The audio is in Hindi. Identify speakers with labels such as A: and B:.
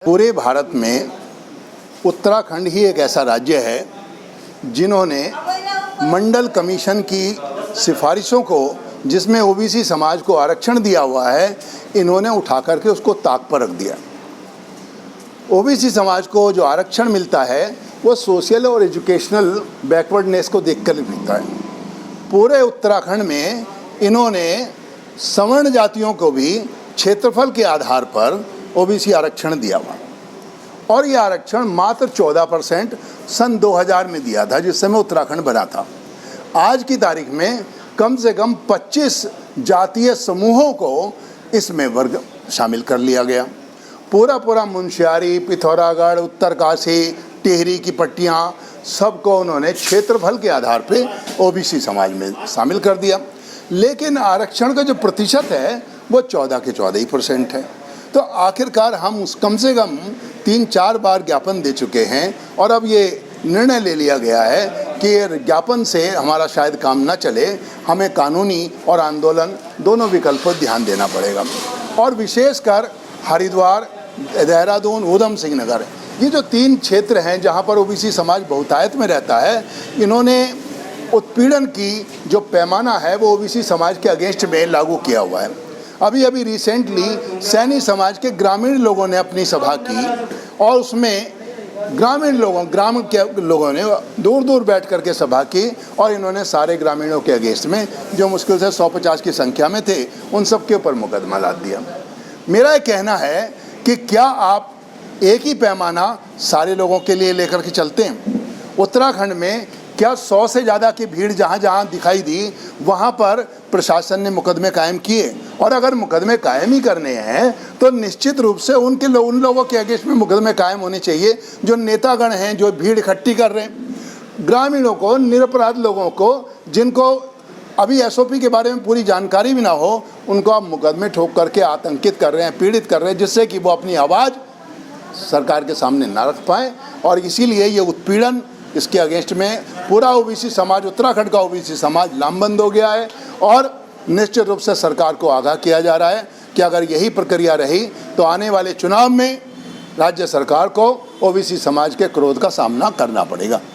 A: पूरे भारत में उत्तराखंड ही एक ऐसा राज्य है जिन्होंने मंडल कमीशन की सिफारिशों को, जिसमें ओबीसी समाज को आरक्षण दिया हुआ है, इन्होंने उठा करके उसको ताक पर रख दिया। ओबीसी समाज को जो आरक्षण मिलता है वो सोशल और एजुकेशनल बैकवर्डनेस को देखकर मिलता है। पूरे उत्तराखंड में इन्होंने सवर्ण जातियों को भी क्षेत्रफल के आधार पर ओबीसी आरक्षण दिया हुआ, और ये आरक्षण मात्र 14% सन 2000 में दिया था, जिस समय उत्तराखंड बना था। आज की तारीख में कम से कम 25 जातीय समूहों को इसमें वर्ग शामिल कर लिया गया। पूरा मुंशियारी, पिथौरागढ़, उत्तरकाशी, टिहरी की पट्टियाँ सबको उन्होंने क्षेत्रफल के आधार पे ओबीसी समाज में शामिल कर दिया। लेकिन आरक्षण का जो प्रतिशत है वो 14 के 14% है। तो आखिरकार हम कम से कम 3-4 बार ज्ञापन दे चुके हैं, और अब ये निर्णय ले लिया गया है कि ज्ञापन से हमारा शायद काम न चले, हमें कानूनी और आंदोलन दोनों विकल्प पर ध्यान देना पड़ेगा। और विशेषकर हरिद्वार, देहरादून, ऊधम सिंह नगर, ये जो 3 क्षेत्र हैं जहाँ पर ओबीसी समाज बहुतायत में रहता है, इन्होंने उत्पीड़न की जो पैमाना है वो ओबीसी समाज के अगेंस्ट में लागू किया हुआ है। अभी रिसेंटली सैनी समाज के ग्रामीण लोगों ने अपनी सभा की, और उसमें ग्राम के लोगों ने दूर दूर बैठ करके सभा की, और इन्होंने सारे ग्रामीणों के अगेंस्ट में, जो मुश्किल से 150 की संख्या में थे, उन सब के ऊपर मुकदमा लाद दिया। मेरा ये कहना है कि क्या आप एक ही पैमाना सारे लोगों के लिए लेकर के चलते हैं? उत्तराखंड में क्या 100 से ज़्यादा की भीड़ जहाँ दिखाई दी, वहाँ पर प्रशासन ने मुकदमे कायम किए? और अगर मुकदमे कायम ही करने हैं तो निश्चित रूप से उन लोगों के अगेंस्ट में मुकदमे कायम होने चाहिए जो नेतागण हैं, जो भीड़ इकट्ठी कर रहे हैं। ग्रामीणों को, निरपराध लोगों को, जिनको अभी एसओपी के बारे में पूरी जानकारी भी ना हो, उनको आप मुकदमे ठोक करके आतंकित कर रहे हैं, पीड़ित कर रहे हैं, जिससे कि वो अपनी आवाज़ सरकार के सामने ना रख पाएँ। और इसीलिए ये उत्पीड़न, इसके अगेंस्ट में पूरा ओबीसी समाज, उत्तराखंड का ओबीसी समाज लामबंद हो गया है। और निश्चित रूप से सरकार को आगाह किया जा रहा है कि अगर यही प्रक्रिया रही तो आने वाले चुनाव में राज्य सरकार को ओबीसी समाज के क्रोध का सामना करना पड़ेगा।